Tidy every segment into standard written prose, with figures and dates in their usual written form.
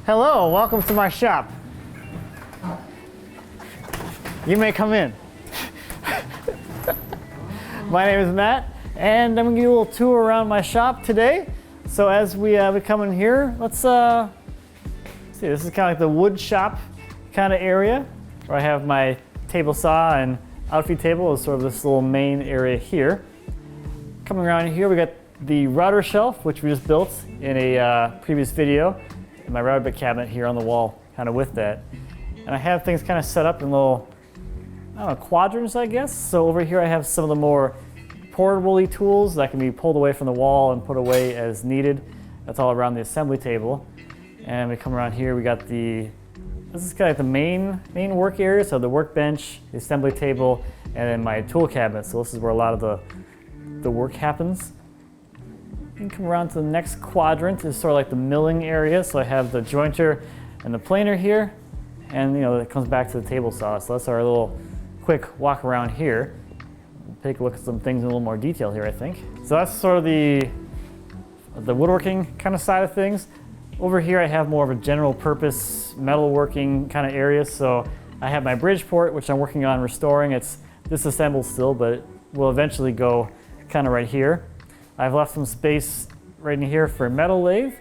Hello, welcome to my shop. You may come in. My name is Matt, and I'm gonna give you a little tour around my shop today. So as we come in here, let's see, this is kind of like the wood shop kind of area, where I have my table saw and outfeed table is sort of this little main area here. Coming around here, we got the router shelf, which we just built in a previous video, and my router bit cabinet here on the wall, kind of with that. And I have things kind of set up in little, I don't know, quadrants, I guess. So over here I have some of the more portable tools that can be pulled away from the wall and put away as needed. That's all around the assembly table. And we come around here, we got this is kind of like the main work area. So the workbench, the assembly table, and then my tool cabinet. So this is where a lot of the work happens. You can come around to the next quadrant, is sort of like the milling area. So I have the jointer and the planer here, and it comes back to the table saw. So that's our little quick walk around here. Take a look at some things in a little more detail here, I think. So that's sort of the woodworking kind of side of things. Over here I have more of a general purpose metalworking kind of area. So I have my Bridgeport, which I'm working on restoring. It's disassembled still, but it will eventually go kind of right here. I've left some space right in here for a metal lathe.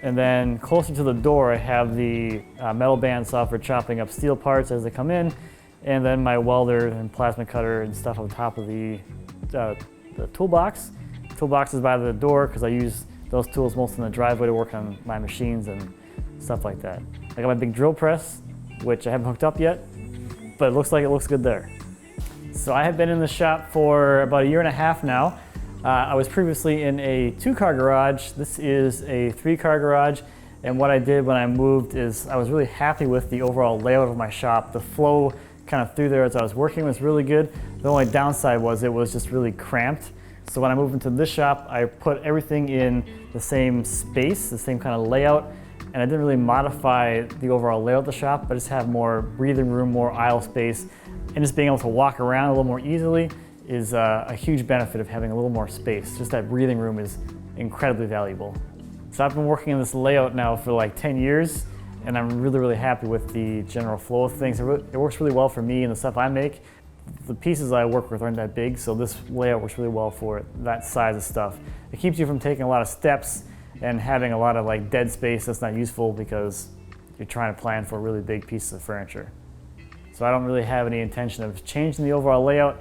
And then closer to the door, I have the metal bandsaw for chopping up steel parts as they come in. And then my welder and plasma cutter and stuff on top of the toolbox. Toolbox is by the door because I use those tools most in the driveway to work on my machines and stuff like that. I got my big drill press, which I haven't hooked up yet, but it looks like it looks good there. So I have been in the shop for about 1.5 years now. I was previously in a 2-car garage. This is a 3-car garage. And what I did when I moved is I was really happy with the overall layout of my shop. The flow kind of through there as I was working was really good. The only downside was it was just really cramped. So when I moved into this shop, I put everything in the same space, the same kind of layout, and I didn't really modify the overall layout of the shop, but just have more breathing room, more aisle space, and just being able to walk around a little more easily is a huge benefit of having a little more space. Just that breathing room is incredibly valuable. So I've been working in this layout now for like 10 years, and I'm really, really happy with the general flow of things. It works really well for me and the stuff I make. The pieces I work with aren't that big, so this layout works really well for that size of stuff. It keeps you from taking a lot of steps and having a lot of like dead space that's not useful because you're trying to plan for really big pieces of furniture. So I don't really have any intention of changing the overall layout.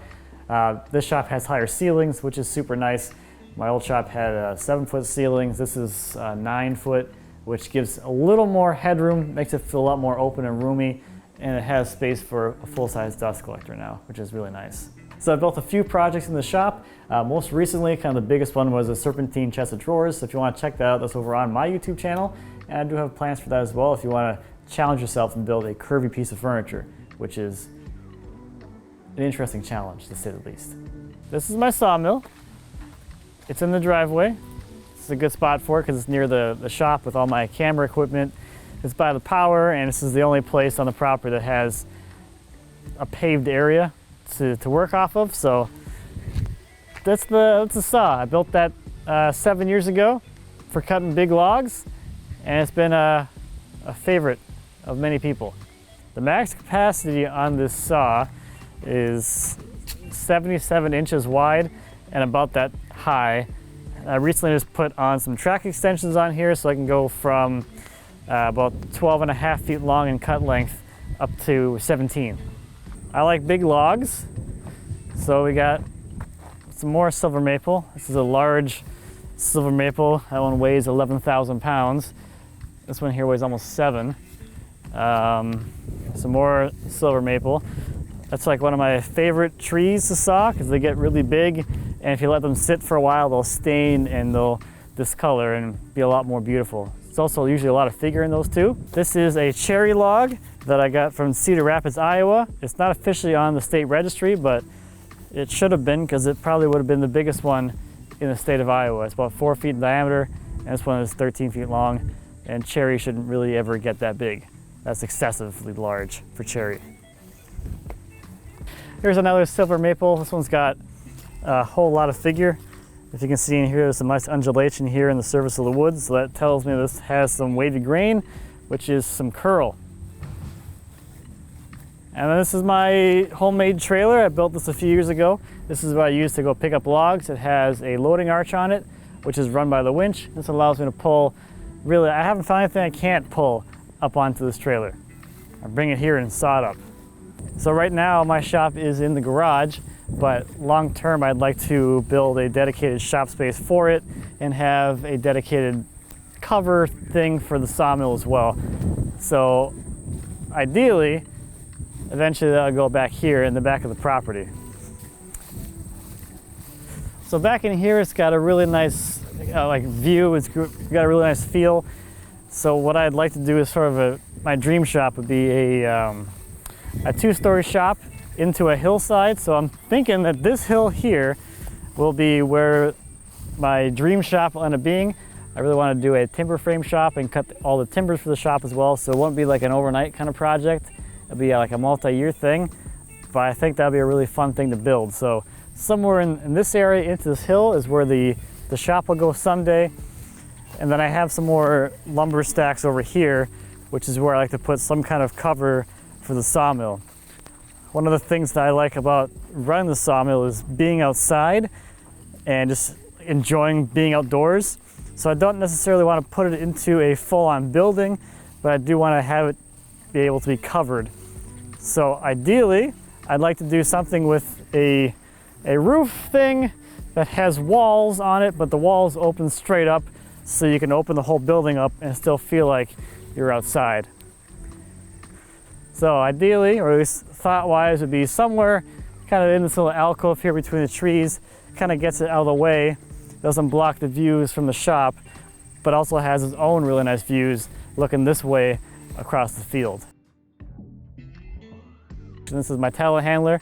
This shop has higher ceilings, which is super nice. My old shop had 7-foot ceilings. This is 9-foot, which gives a little more headroom, makes it feel a lot more open and roomy, and it has space for a full-size dust collector now, which is really nice. So I built a few projects in the shop. Most recently, kind of the biggest one was a serpentine chest of drawers. So if you want to check that out, that's over on my YouTube channel. And I do have plans for that as well if you want to challenge yourself and build a curvy piece of furniture, which is an interesting challenge, to say the least. This is my sawmill. It's in the driveway. It's a good spot for it because it's near the shop with all my camera equipment. It's by the power, and this is the only place on the property that has a paved area to work off of. So that's the saw. I built that 7 years ago for cutting big logs, and it's been a favorite of many people. The max capacity on this saw is 77 inches wide and about that high. I recently just put on some track extensions on here so I can go from about 12.5 feet long in cut length up to 17. I like big logs, so we got some more silver maple. This is a large silver maple. That one weighs 11,000 pounds. This one here weighs almost 7. Some more silver maple. That's like one of my favorite trees to saw because they get really big, and if you let them sit for a while, they'll stain and they'll discolor and be a lot more beautiful. It's also usually a lot of figure in those too. This is a cherry log that I got from Cedar Rapids, Iowa. It's not officially on the state registry, but it should have been because it probably would have been the biggest one in the state of Iowa. It's about 4 feet in diameter, and this one is 13 feet long, and cherry shouldn't really ever get that big. That's excessively large for cherry. Here's another silver maple. This one's got a whole lot of figure. If you can see in here, there's some nice undulation here in the surface of the wood, so that tells me this has some wavy grain, which is some curl. And then this is my homemade trailer. I built this a few years ago. This is what I use to go pick up logs. It has a loading arch on it, which is run by the winch. This allows me to pull, really, I haven't found anything I can't pull up onto this trailer. I bring it here and saw it up. So right now my shop is in the garage, but long term I'd like to build a dedicated shop space for it and have a dedicated cover thing for the sawmill as well. So ideally, eventually that'll go back here in the back of the property. So back in here, it's got a really nice view. It's got a really nice feel. So what I'd like to do is sort of my dream shop would be a two-story shop into a hillside. So I'm thinking that this hill here will be where my dream shop will end up being. I really want to do a timber frame shop and cut all the timbers for the shop as well. So it won't be like an overnight kind of project. It'll be like a multi-year thing, but I think that'll be a really fun thing to build. So somewhere in this area into this hill is where the shop will go someday. And then I have some more lumber stacks over here, which is where I like to put some kind of cover for the sawmill. One of the things that I like about running the sawmill is being outside and just enjoying being outdoors. So I don't necessarily want to put it into a full-on building, but I do want to have it be able to be covered. So ideally, I'd like to do something with a roof thing that has walls on it, but the walls open straight up so you can open the whole building up and still feel like you're outside. So ideally, or at least thought-wise, would be somewhere kind of in this little alcove here between the trees, kind of gets it out of the way, doesn't block the views from the shop, but also has its own really nice views looking this way across the field. And this is my telehandler,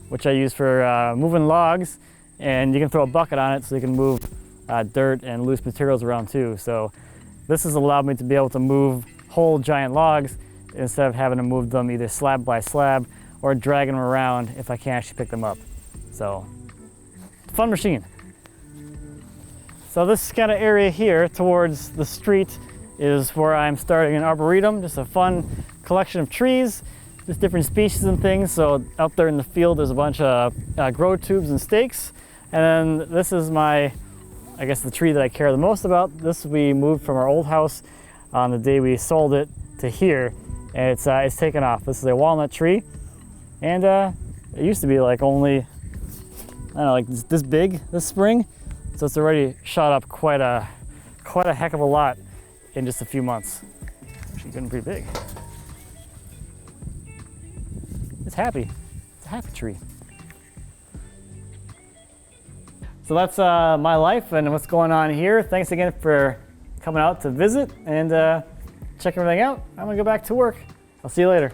which I use for moving logs, and you can throw a bucket on it so you can move dirt and loose materials around too. So this has allowed me to be able to move whole giant logs instead of having to move them either slab by slab or dragging them around if I can't actually pick them up. So, fun machine. So this kind of area here towards the street is where I'm starting an arboretum, just a fun collection of trees, just different species and things. So out there in the field there's a bunch of grow tubes and stakes. And then this is my, I guess, the tree that I care the most about. This we moved from our old house on the day we sold it to here, and it's taken off. This is a walnut tree, and it used to be like only, I don't know, like this big this spring. So it's already shot up quite a heck of a lot in just a few months. Actually getting pretty big. It's happy. It's a happy tree. So that's my life and what's going on here. Thanks again for coming out to visit and check everything out. I'm gonna go back to work. I'll see you later.